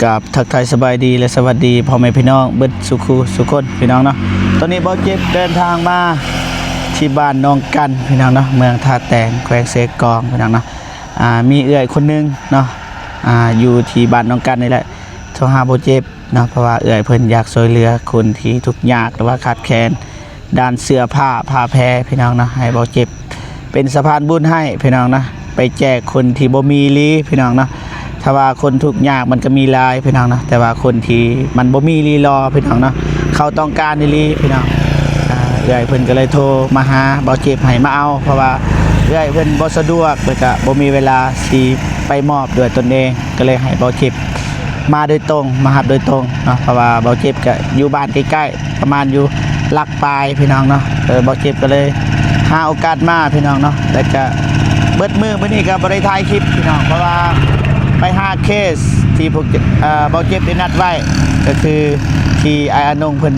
กับทักทายสบายดีและสวัสดีพ่อแม่พี่น้องเบิดสุคนพี่น้องเนาะตอนนี้บ่เจ็บเดินทางมาที่บ้านน้องกันพี่น้องเนาะเมืองท่าแตงแขวงเสกองพี่น้องเนาะมีเอื้อยคนนึงเนาะอยู่ที่บ้านน้องกันนี่แหละโทรหาบ่เจ็บเนาะเพราะว่าเอื้อยเพิ่นอยากช่วยเหลือคนที่ทุกข์ยากหรือว่าขาดแคลนด้านเสื้อผ้าแพรพี่น้องเนาะให้บ่เจ็บเป็นสะพานบุญให้พี่น้องนะไปแจกคนที่บ่มีลีพี่น้องเนาะถ้าว่าคนทุกข์ยากมันก็มีลายพี่น้องนะแต่ว่าคนที่มันบ่มีลีรอพี่น้องเนาะเขาต้องการลีพี่น้องเอื้อยเพิ่นก็เลยโทรมาหาบ่เจ็บให้มาเอาเพราะว่าเอื้อยเพิ่นบ่สะดวกแล้วก็บ่มีเวลาสิไปมอบด้วยตนเองก็เลยให้บ่เจ็บมาโดยตรงมารับโดยตรงเนาะเพราะว่าบ่เจ็บก็อยู่บ้านใกล้ๆประมาณอยู่หลักปลายพี่น้องเนาะบ่เจ็บก็เลยหาโอกาสมาพี่น้องเนาะแล้วก็เบิดมือมื้อนี้ก็บ่ได้ถ่ายคลิปพี่น้องเพราะว่าไปหาเคสที่พวกบ่เจ็บได้นัดไว้ก็คือที่ไอ้อนงเพิ่น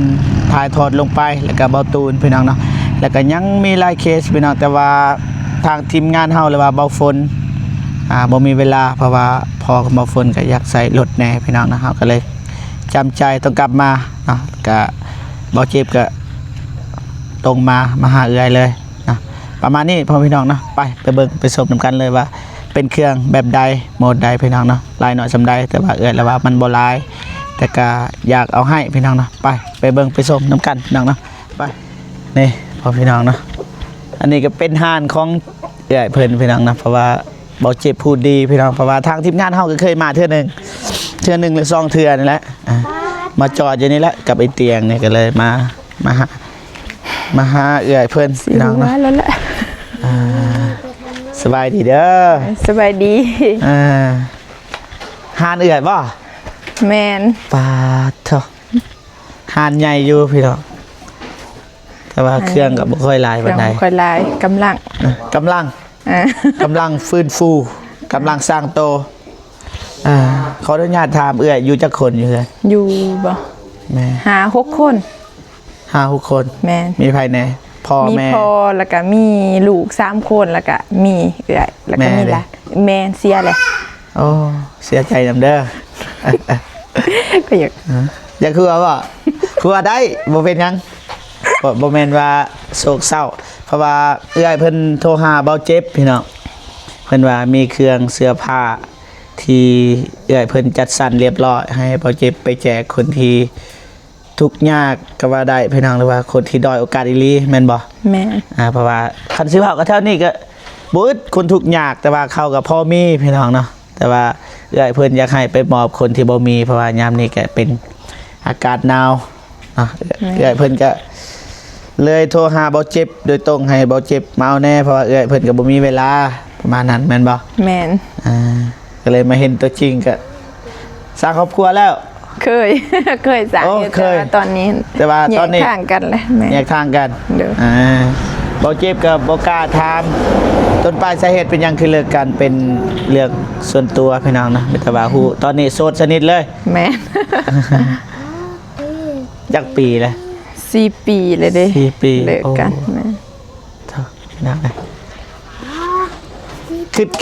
ถ่ายทอดลงไปแล้วก็เบาตูนพี่น้องเนาะแล้วก็ยังมีหลายเคสพี่น้องแต่ว่าทางทีมงานเฮาหรือว่าเบาฝนบ่มีเวลาเพราะว่าพอเบาฝนก็อยากใส่รถแน่พี่น้องนะเฮาก็เลยจำใจต้องกลับมาเนาะก็บ่เจ็บก็ตรงมาหาเอื้อยเลยนะประมาณนี้พ่อพี่น้องนะไปเบิ่งไปชมนํกันเลยว่าเป็นเครื่องแบบใดโหมดใดพี่น้องเนาะลายหน่อยสำใดแต่ว่าเอื้อยแล้วว่ามันบ่ลายแต่ก็อยากเอาให้พี่น้องเนาะไปเบิ่งไปชมนํกันพี่น้องเนาะไปนี่พ่อพี่น้องเนาะอันนี้ก็เป็นห้านของเอื้อยเพิ่นพี่น้องนะเพราะว่าบ่เจ็บพูดดีพี่น้องเพราะว่าทางทีมงานเฮาก็เคยมาเทื่อนึงหรือ2เทื่อนี่แหละมาจอดอยู่นี่แหละกับไอ้เตียงนี่ก็เลยมาหาเอื้อยเพิ่นพี่น้องเนาะสบายดีเด้อสบายดีหานเอื้อยบ่แมนปาเถอะหานใหญ่อยู่พี่น้องแต่ว่าเครื่องก็บ่ค่อยหลายปานใดค่อยลายกำลังฟื้นฟูกำลังสร้างโตขออนุญาตถามเอื้อยอยู่จักคนอยู่เลยอยู่บ่แม่5-6 คน5-6 คนแม่มีภายในพ่อแม่มีพ่อแล้วก็มีลูก3 คนแล้วก็มีเอื้อยแล้วก็มีหลานแม่เสียแหละโอ้เสียใจนำเด้อก็อยากคือว่าคือว่าได้บ่เป็นหยังบ่แม่นว่าโศกเศร้าเพราะว่าเอื้อยเพิ่นโทรหาเบาเจ็บพี่น้องเพิ่นว่ามีเครื่องเสื้อผ้าที่เอื้อยเพิ่นจัดสรรเรียบร้อยให้เบาเจ็บไปแจกคนที่ทุกข์ยากก็ว่าได้พี่น้องหรือว่าคนที่ด้อยโอกาสอีหลีแม่นบ่แม่เพราะว่าคันสิเว้าก็เท่านี้ก็บ่อึดคนทุกข์ยากแต่ว่าเขาก็พอมีพี่น้องเนาะแต่ว่าเอื้อยเพิ่นอยากให้ไปมอบคนที่บ่มีเพราะว่ายามนี้ก็เป็นอากาศหนาวเอื้อยเพิ่นก็เลยโทรหาเบาเจ็บโดยตรงให้เบาเจ็บมาเอาแน่เพราะว่าเอื้อยเพิ่นก็บ่มีเวลาประมาณนั้นแม่นบ่แม่นก็เลยมาเห็นตัวจริงก็สร้างครอบครัวแล้วเคยสร้างแต่ตอนนี้แต่ว่าตอนนี้แยกทางกันแล้วแยกทางกันเบาเจ็บกับบ่กล้าถามต้นปลายสาเหตุเป็นหยังคือเลิกกันเป็นเรื่องส่วนตัวพี่น้องนะแต่ว่าฮู้ตอนนี้โสดสนิทเลยแม่จักปีแล้ว4 ปีเลยเด้4 ปีเลิกกันแม่นัก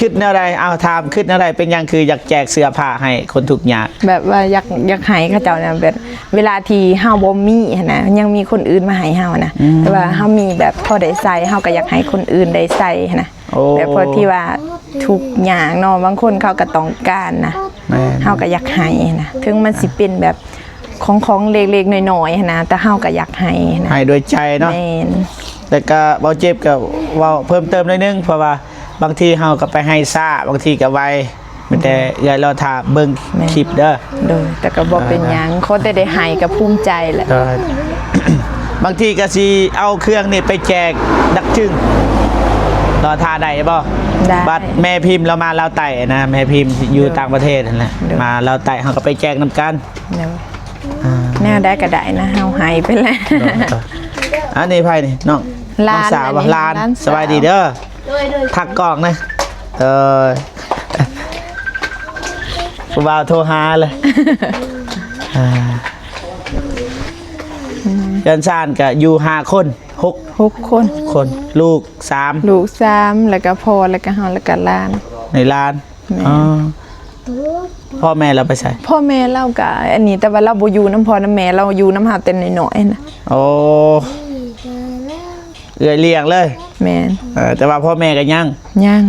คิดแนวใดเอาถามคิดแนวใดเป็นยังคืออยากแจกเสื้อผ้าให้คนทุกข์ยากแบบว่าอยากให้เขาเจ้าเนี่ยแบบเวลาที่เฮาบ่มีนะยังมีคนอื่นมาให้เฮานะแต่ว่าเฮามีแบบพอได้ใส่เฮาก็อยากให้คนอื่นได้ใส่นะแบบพอที่ว่าทุกอย่างเนาะบางคนเขาก็ต้องการนะเฮาก็อยากให้นะถึงมันสิเป็นแบบของเล็กๆน้อยๆนะแต่เฮาก็อยากให้นะให้ด้วยใจเนาะแต่ก็บ่เจ็บก็เว้าเพิ่มเติมหน่อยนึงเพราะว่าบางทีเฮาก็ไปให้ซ่าบางทีก็ไวมันแต่เอื้อยเราถ้าเบิ่งคลิปเด้อแต่ก็บ่เป็นหยังคนได้ให้ก็ภูมิใจแหละบางทีก็สิเอาเครื่องนี่ไปแจกดักจึงรอทาได้บ่บัดแม่พิมพ์เรามาลาวใต้นะแม่พิมพ์อยู่ต่างประเทศนั่นแหละมาลาวใต้เฮาก็ไปแจกนำกันแนวได้ก็ได้นะเฮาให้ไปแล้วอันนี้ไผนี่น้องสาวลานสบายดีเด้อทักกล่องนะผู้บ่าวโทรหาเลยยันซ่านก็อยู่5 คน6 คนลูก3แล้วก็พ่อแล้วก็เฮาแล้วก็หลานในร้าน พ่อแม่เราไปใส่ พ่อแม่เราก็อันนี้แต่ว่าเราบ่อยู่น้ำพ่อน้ำแม่เราอยู่น้ำหาแต่น้อยๆนะ โอ้เอื้อยเลี้ยงเลย แม่น แต่ว่าพ่อแม่ก็ยัง ยัง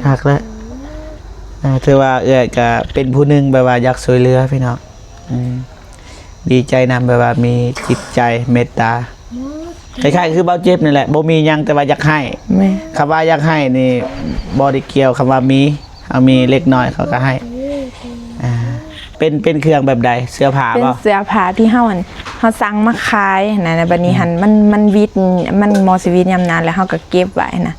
หักแล้วถือว่าเอื้อยก็เป็นผู้หนึงแบบว่าอยากช่วยเหลือพี่น้องดีใจนำแบบว่ามีจิตใจเมตตาคล้ายๆคือเบาเจ็บนี่แหละบ่มีหยังแต่ว่าอยากให้ แม่ คำว่าอยากให้นี่บ่ได้เกี่ยวคำว่ามีเอามีเล็กน้อยเขาก็ให้เป็นเครื่องแบบใดเสื้อผ้า เป็น บ่ เสื้อผ้าที่เฮาสั่งมาขายนะในบัดนี้หันมันวิทย์มันมอสิวิทย์ยามนานแล้วเฮาก็เก็บไว้นะ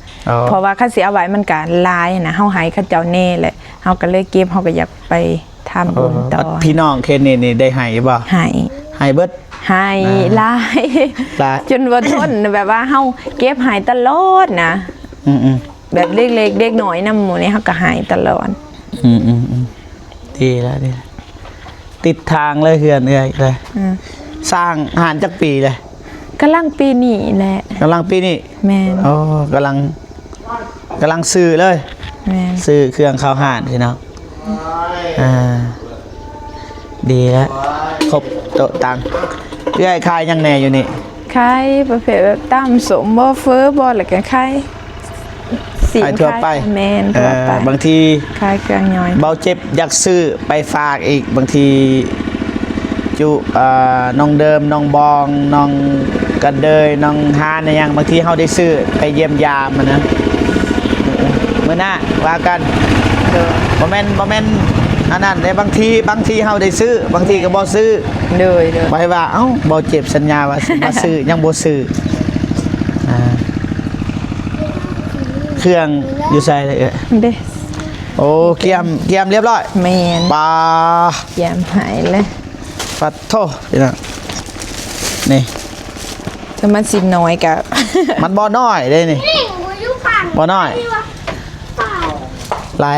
เพราะว่าคันสิเอาไว้มันก็หลายนะเฮาให้เขาเจ้าแน่แหละเฮาก็เลยเก็บเฮาก็อยากไปทำบุญต่อ พี่น้องเคนนี่ได้ให้บ่ ให้เบิด ให้หลาย หลาย จนบ่ทนแบบว่าเฮาเก็บให้ตลอดนะ แบบเล็กๆเด็กน้อยนำหมู่นี่เฮาก็ให้ตลอด ดีแล้วดีติดทางเลยเฮือนเอ้ยเลยสร้างอาหารจักปีเลย กำลังปีนี้แหละ กำลังปีนี้ แม่น โอ้กำลังซื้อเลย แม่น ซื้อเครื่องข้าวหานพี่น้องดีแล้วครบโต๊ะตังเอ้ยขายยังแน่อยู่นี่ ขายประเภทแบบตำสมบ่เฟอบ่แล้วก็ขายสิน ขายทั่วไป แม่นทั่วไป บางที ขายเครื่องย่อย เบาเจ็บอยากซื้อไปฝากอีกบางทีจุน้องเดิมน้องบองน้องกระเดยน้องฮานอะไรอย่างบางทีเขาได้ซื้อไปเยี่ยมยามมันนะเมื่อหน้าว่ากันบ่แม่นอันนั้นในบางทีเขาได้ซื้อบางทีก็บ่ซื้อ เด้อ ไปว่าเอ้าเบาเจ็บสัญญาว่าสิมาซื้อ ยังบ่ซื้อเครื่องอยู่ใส่เลย เด้ โอ้เกียมเรียบร้อย แม่น ปลา แยมหายเลย ปัดโทพี่น้องนี่ ถ้ามันสิน้อยก็ มันบ่น้อยเลยนี่บ่น้อยลาย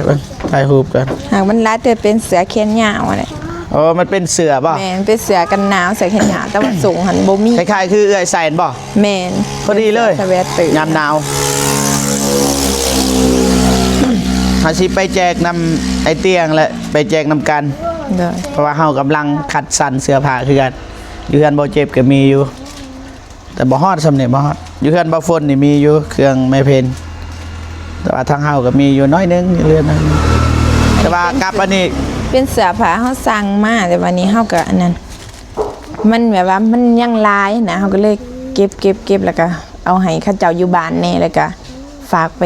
เบิ่งถ่ายรูปกัน หากมันหลายแต่เป็นเสือแขนยาวอะไร โอ้มันเป็นเสือป่ะ แม่นเป็นเสือกันหนาวเสือแขนยาวแต่ว่าสูงหันบ่มี คล้ายๆคือเอื้อยใส่บ่ แม่น พอดีเลย สแวตตื่น ยามหนาวหาสิไปแจกนำไอเตียงและไปแจกนำกัน เด้อ เพราะว่าเฮากำลังคัดสรรเสื้อผ้าคือกันอยู่เฮือนบ่เจ็บก็มีอยู่ แต่บ่ฮอดสำเร็จบ่ฮอดอยู่เฮือนบ่ฝนนี่มีอยู่เครื่องไม้เพนแต่ว่าทางเฮาก็มีอยู่น้อยนึงอยู่เรือนนึงแต่ว่ากลับอันนี้ เป็นเสือผ้าเฮาสั่งมาแต่วันนี้เฮาก็อันนั้นมันแบบว่ามันยังหลายนะเฮาก็เลยเก็บแล้วก็เอาให้เขาเจ้าอยู่บ้านแน่แล้วก็ฝากไป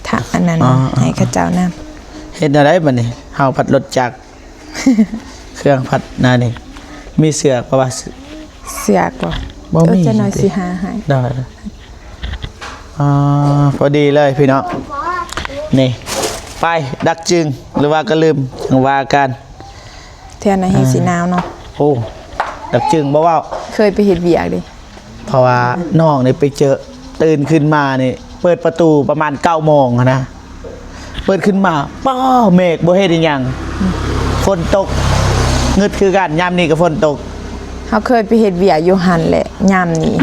ทางอันนั้นให้เขาเจ้านำ เฮ็ดอะไรบัดนี้เฮาผัดรถจักร เครื่องผัดนั่นนี่มีเสือกเพราะว่า เสือกบ่ บ่มี จะน้อยสิหาให้ ได้พอดีเลยพี่น้องนี่ไปดักจึงหรือว่าก็ลืมจังว่ากัน เทื่อนะเฮ็ดสิหนาวเนาะ โอ้ดักจึงบ่ว่า เคยไปเฮ็ดเวียกดิ เพราะว่าน้องนี่ไปเจอตื่นขึ้นมานี่เปิดประตูประมาณ 9 โมงนะเปิดขึ้นมาป้าเมฆบ่เฮ็ดอีหยังฝนตกงึดคือกันยามนี้ก็ฝนตก เฮาเคยไปเฮ็ดเวียกอยู่หั่นแหละยามนี้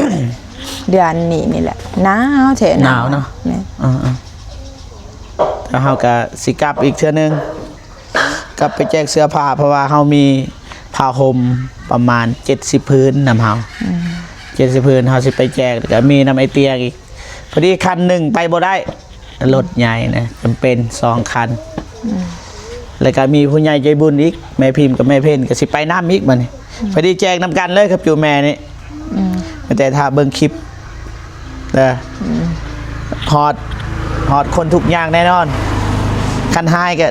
เดือนนี้นี่แหละหนาวแท้ หนาวเนาะ แม่ แล้วเฮาก็สิกลับอีกเทื่อนึงกลับไปแจกเสื้อผ้าเพราะว่าเฮามีผ้าห่มประมาณ70พื้นนำเฮา70พื้นเฮาสิไปแจกแล้วก็มีนำไอเตียงอีกพอดีคันหนึงไปบ่ได้รถใหญ่นะจำเป็น2คันแล้วก็มีผู้ใหญ่ใจบุญอีกแม่พิมพ์กับแม่เพ็ญก็สิไปน้ำอีกบัดนี้พอดีแจกนำกันเลยครับอยู่แม่นี่แต่ถ้าเบิ่งคลิปฮอดคนทุกอย่างแน่นอนคันหายก็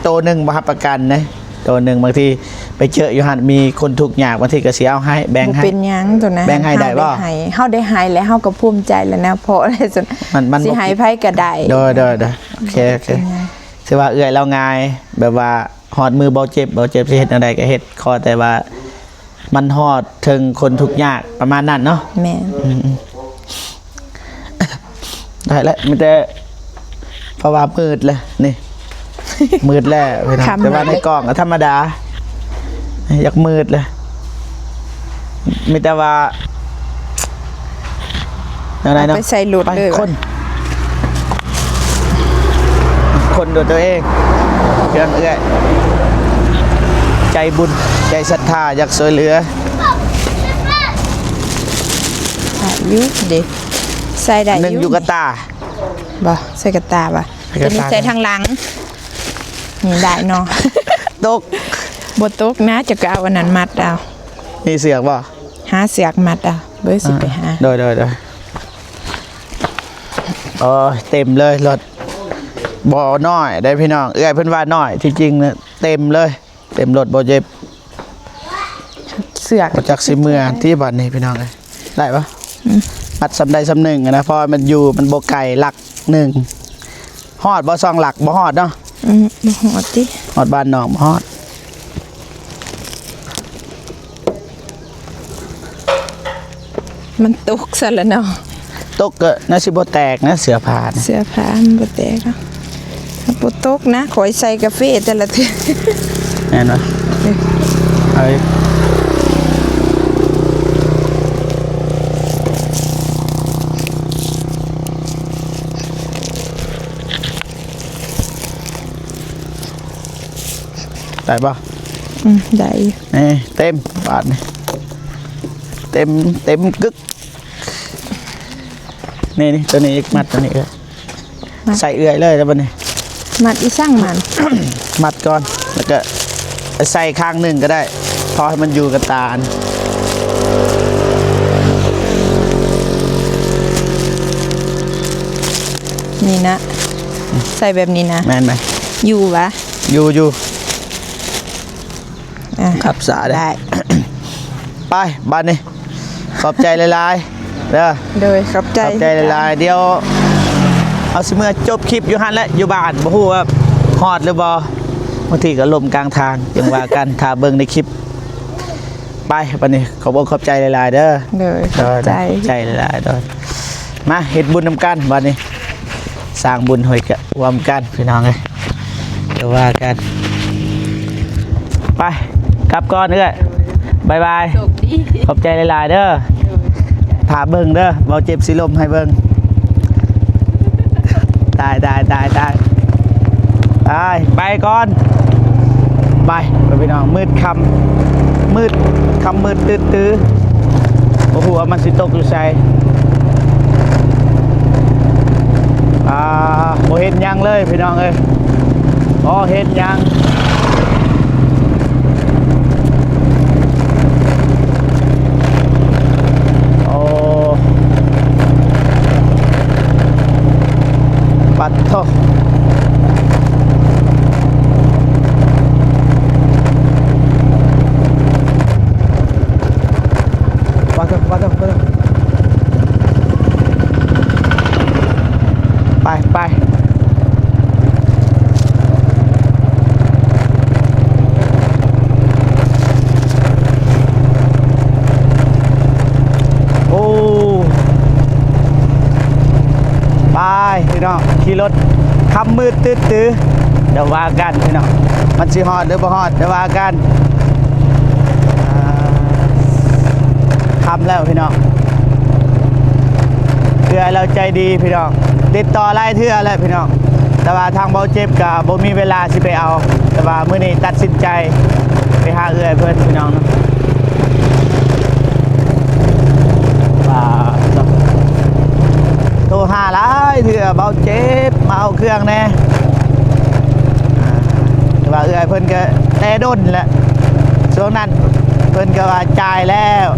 โตหนึ่งบ่รับประกันนะโตหนึ่งบางทีไปเจออยู่หันมีคนทุกอย่างบางทีก็สิเอาให้แบ่งให้ เป็นหยังตัวนะ แบ่งให้ได้บ่ เฮาได้ให้แล้วเฮาก็ภูมิใจแล้วนะเพราะอะไรจน มัน สิให้ไผก็ได้ โดยโอเคคือว่าเอื้อยเราง่ายแบบว่าฮอดมือเบาเจ็บสิเฮ็ดจังไดก็เฮ็ดขอแต่ว่ามันฮอดถึงคนทุกยากประมาณนั้นเนาะ แม่น ได้แล้วมีแต่เพราะว่ามืดเลยนี่ มืดแล้วพี่น้องแต่ว่าในกล่องก็ธรรมดาอยากมืดเลยมีแต่ว่าอะไรเนาะ ไปใส่รถเลย คนโดดตัวเอง เครื่องเอื้อยใจบุญใจศรัทธาอยากช่วยเหลือ อายุเด็กใส่ได้ หนึ่งอยู่กับตา บ่ใส่กระตาบ่ ใส่กระ ตัวนี้ ตา ใส่ทางหลังนี่ได้เนาะ ตก บ่ตกนะจะก็เอาอันนั้นมัดเอา มีเสือกบ่ หาเสือกมัดเอาเบิ่สิไปหา โดยโอ้ยเต็มเลยรถบ่อน้อยได้พี่น้องเอื้อยเพิ่นว่าน้อยที่จริงเนี่ยเต็มเลยเต็มรถบ่เจ็บ เสือก บ่จักสิเมื่อที่บัดนี้พี่น้องเอ้ยได้ปะมัดสำใดสำหนึ่งอะนะเพราะมันอยู่มันบ่ไกลหลักหนึ่งฮอดบ่ซองหลักบ่ฮอดเนาะ บ่ฮอดติ ฮอดบ้านน้องบ่ฮอด มันตกซะแล้วเนาะ ตกก็น่าสิบ่แตกนะเสือผ่าน เสื้อผ้ามันบ่แตกเนาะถ้าบ่ตกนะขอยใส่กาแฟแต่ละเทื่อ แน่นอนเอาอีกได้ปะ ได้อยู่ นี่เต็มบาทนี่เต็มกึกนี่ตัวนี้อีกมัดตัวนี้เลยใส่เอื่อยเลยแล้วบัดนี้ มัดอีช่างมัน มัดก่อนแล้วก็ใส่ข้างหนึ่งก็ได้พอให้มันอยู่กับตาล นี่นะใส่แบบนี้นะ แม่นไหม อยู่วะ อยู่ อ่ะ ขับสาได้ ไปบ้านนี่ขอบใจหลายๆเด้อ โดยขอบใจ ขอบใจหลายๆเดี๋ยวเอาสิเมื่อจบคลิปอยู่หันแล้วอยู่บ้านบ่ฮู้ว่าฮอดหรือบ่บางทีก็ลมกลางทางจังว่ากัน ถ้าเบิ่งในคลิปไปบัดนี้ขอบอกขอบใจหลายๆเด้อ โดยขอบใจ ใจหลายๆเด้อมาเฮ็ดบุญนำกันบัดนี้สร้างบุญให้กันรวมกันพี่น้องเอ้ยเดี๋ยวว่ากันไปกลับก่อนเด้อบายบายขอบใจหลายๆเด้อถาเบิ่งเด้อเบาเจ็บสิลมให้เบิ่งตายไปก่อนไปพี่น้องมืดคำมืดตื้อโอ้โหมันสิตกอยู่ใส่บ่เห็นยังเลยพี่น้องเอ้ยบ่เห็นยังโอ้ปัดโทไปโอ้ไปพี่น้องขี่รถคำมืดตื้อเดี๋ยวว่ากันพี่น้องมันสิฮอดหรือบ่ฮอดเดี๋ยวว่ากันคำแล้วพี่น้องเพื่อเราใจดีพี่น้องติดต่อไล่เทื่อแล้วพี่น้องแต่ว่าทางเบาเจ็บกับบ่มีเวลาสิไปเอาแต่ว่ามื้อนี้ตัดสินใจไปหาเอื้อยเพิ่นพี่น้องว่าโทรหาหลายเทื่อเบาเจ็บมาเอาเครื่องแน่แต่ว่าเอื้อยเพิ่นก็แต่ด้นแหละช่วงนั้นเพิ่นก็ว่าจ่ายแล้ว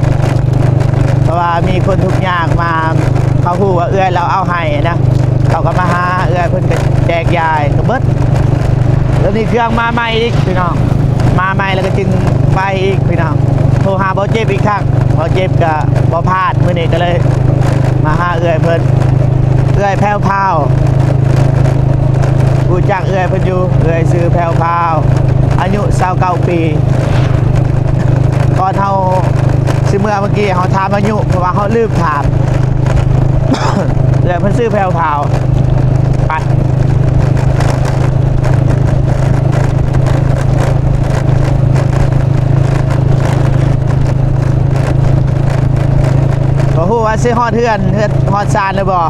เพราะว่ามีคนทุกอย่างมาเขาพูดว่าเอื้อยเราเอาให้นะเขาก็มาหาเอื้อยเพิ่นก็แจกยายก็เบิดแล้วนี่เครื่องมาใหม่อีกพี่น้องมาใหม่แล้วก็จึงไปอีกพี่น้องโทรหาเบาเจ็บอีกครั้งเบาเจ็บก็บ่พลาดมื้อนี้ก็เลยมาหาเอื้อยเพิ่นเอื้อยแผ่วพราวรู้จักเอื้อยเพิ่นอยู่เอื้อยซื้อแผ่วพราวอายุ29ปีก่อนเฮาสิเมื่อกี้เขาถามอายุเพราะว่าเขาลืมถาม เดี๋ยวเพิ่นซื้อแพรวพาวไปบ่ฮู้ว่าซื้อฮอดเฮือนฮอดซานเลยบ่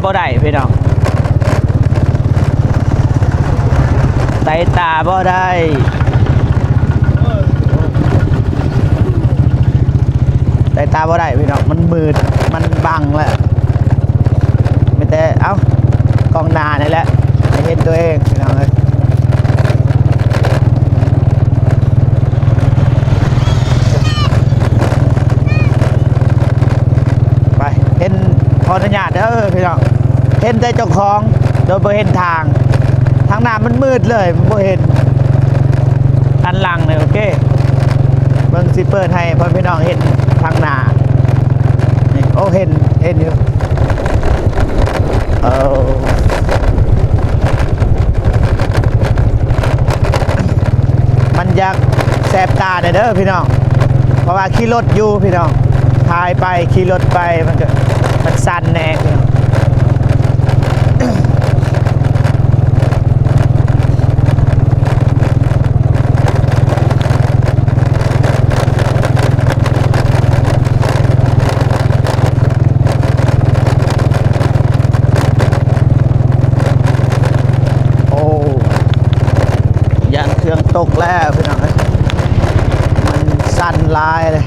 บ่ได้พี่น้องสายตาบ่ได้สายตาบ่ได้พี่น้องมันมืดมันบังแหละไม่แต่เอ้ากองหน้านี่แหละไม่เห็นตัวเองพี่น้องเอ้ยไปเห็นขออนุญาตเด้อพี่น้องเห็นแต่เจ้าของโดยบ่เห็นทางหน้ามันมืดเลยบ่เห็นอันหลังเลยโอเคเบิ่งสิเปิดให้พ่อพี่น้องเห็นทางหน้านี่โอ้เห็นอยู่มันอยากแสบตาเด้อพี่น้องเพราะว่าขี่รถอยู่พี่น้องพายไปขี่รถไปมันสั่นแน่พี่น้องเครื่องตกแล้วพี่น้องมันสั่นลายเลย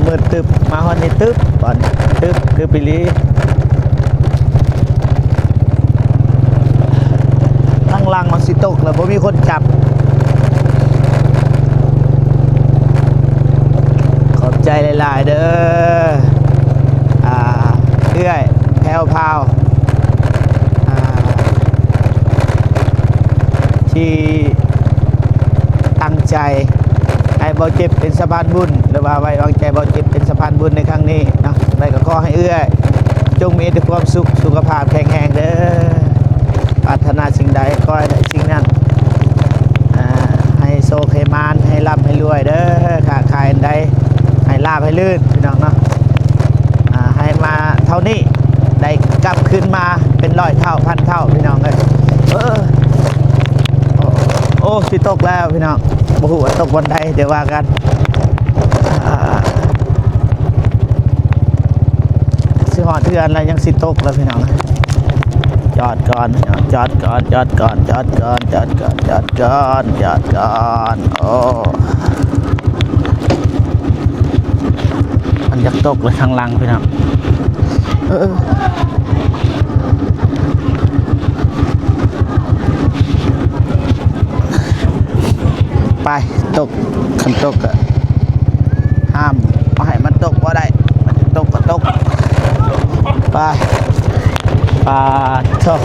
มืดตึบมาฮอนนี่ตึบก่อนตึบคือปิลีตั้งลังมันสิตกแล้วบ่มีคนจับขอบใจหลายๆเด้อเอื้อยแพรวพาวที่ตั้งใจให้เบาเจ็บเป็นสะพานบุญหรือว่าไว้วางใจเบาเจ็บเป็นสะพานบุญในครั้งนี้เนาะได้ก็ขอให้เอื้อยจงมีแต่ความสุขสุขภาพแข็งแรงเด้อปรารถนาสิ่งใดก็ให้ได้สิ่งนั้นให้โชคให้มานให้ร่ำให้รวยเด้อค้าขายใดให้ลาภให้ลื่นพี่น้องเนาะให้มาเท่านี้ได้กลับคืนมาเป็นร้อยเท่าพันเท่าพี่น้องเลยโอ้สิตกแล้วพี่น้องบ่ฮู้ว่าตกวันใดเดี๋ยวว่ากันสิฮอดเทือนแล้วยังสิตกแล้วพี่น้องจอดก่อนจอดก่อนโอ้มันอยากตกเลยทางหลังพี่น้องไปตกคันตกอะห้ามมาให้มันตกบ่ได้มันจะตกก็ตกไปเถอะ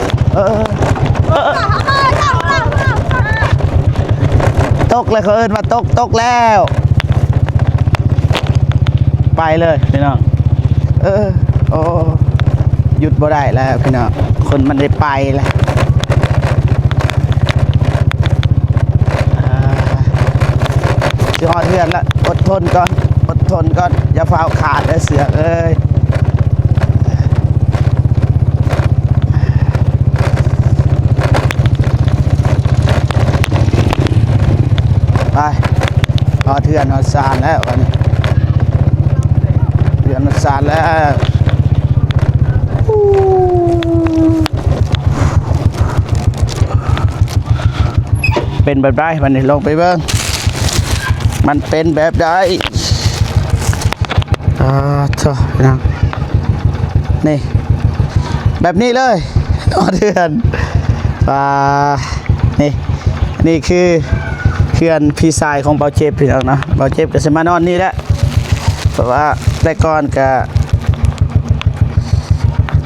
ตกเลยเขาเอิ้นว่าตกแล้วไปเลยพี่น้องโอ้หยุดบ่ได้แล้วพี่น้องคนมันได้ไปแล้วจะอดเทือนละอดทนก่อนอย่าฟ้าวขาดเลยเสือกเอ้ยไปอดเทือนอดสานแล้ววันนี้เทือนอดสานแล้วเป็นแบบไรวันนี้ลงไปเบิ้งมันเป็นแบบใดเถอะนะนี่แบบนี้เลยเดือนนี่คือเขื่อนพี่ชายของเบาเจ็บพี่น้องนะเบาเจ็บก็จะมานอนนี่แหละเพราะว่าแต่ก่อนก็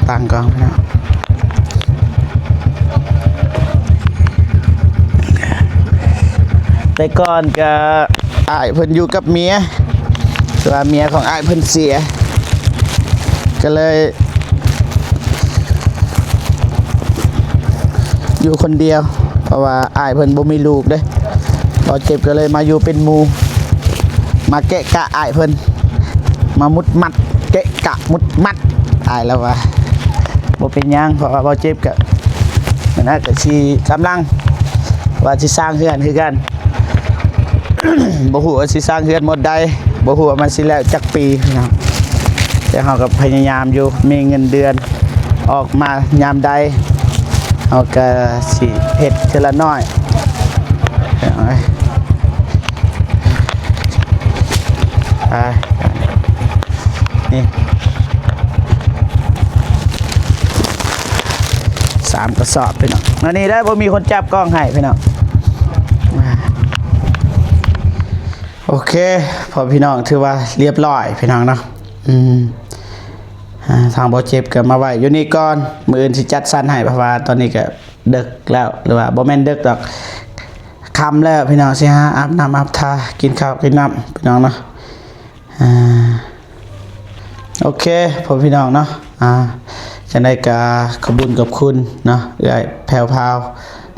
ตั้งกองนะแต่ก่อนก็อ้ายเพิ่นอยู่กับเมียแต่ว่าเมียของอ้ายเพิ่นเสียก็เลยอยู่คนเดียวเพราะว่าอ้ายเพิ่นบ่มีลูกเด้พอเจ็บก็เลยมาอยู่เป็นหมู่มาเกะกะอ้ายเพิ่นมามุดมัดเกะกะมุดมัดอ้ายแล้วว่าบ่เป็นหยังเพราะว่าบ่เจ็บก็มันน่าจะสิกำลังว่าสิสร้างเรือนคือกัน บ่ฮู้ว่าสิสร้างเรือนหมดใดบ่ฮู้ว่ามันสิแล้วจักปีนะแต่เฮาก็พยายามอยู่มีเงินเดือน ออกมายามใดเอาก็สิเฮ็ดทีละน้อยนี่3กระสอบพี่น้องอันนี้ได้บ่มีคนจับกล้องให้พี่น้องโอเคพอพี่น้องถือว่าเรียบร้อยพี่น้องเนาะทางบ่เจ็บก็มาไว้อยู่นี่ก่อนมื้ออื่นสิจัดสรรให้เพราะว่าตอนนี้ก็ดึกแล้วหรือว่าบ่แม่นดึกดอกค่ำแล้วพี่น้องสิหาอาบน้ำอาบท่ากินข้าวกินน้ำพี่น้องเนาะโอเคพอพี่น้องเนาะจะได้กาขบุญกับคุณเนาะเอื้อยแผ่วพาว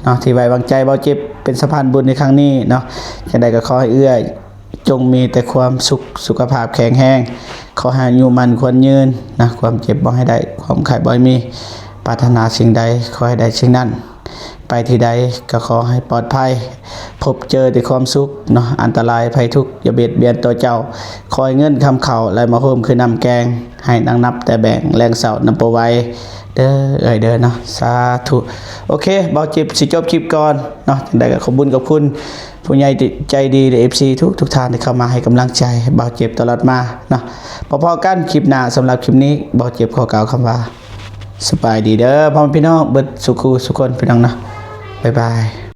เนาะที่ไว้วางใจบ่เจ็บเป็นสะพานบุญในครั้งนี้เนาะจะได้ก็ขอให้เอื้อยจงมีแต่ความสุขสุขภาพแข็งแรงขอให้อายุมันควรยืนนะความเจ็บบ่ให้ได้ความไข้บ่ให้มีปรารถนาสิ่งใดขอให้ได้สิ่งนั้นไปที่ใดก็ขอให้ปลอดภัยพบเจอแต่ความสุขเนาะอันตรายภัยทุกข์อย่าเบียดเบียนตัวเจ้าคอยเงินคำเข่าไหลมาโฮมคือนำแกงให้นางนับแต่แบ่งแรงเสานำปไว้เด้อเด้อเนาะสาธุโอเคเบาจิบสิจบคลิปก่อนเนาะจังได๋ก็ขอบคุญกับคุณผู้ใหญ่ใจดีและ FC ทุกท่านที่เข้ามาให้กำลังใจเบาเจ็บตลอดมาเนาะพอๆกันคลิปหน้าสำหรับคลิปนี้เบาเจ็บขอกล่าวคำว่าสบายดีเด้อพ่อพี่น้องเบิดสุขสุขคนพี่น้องเนาะบ๊ายบาย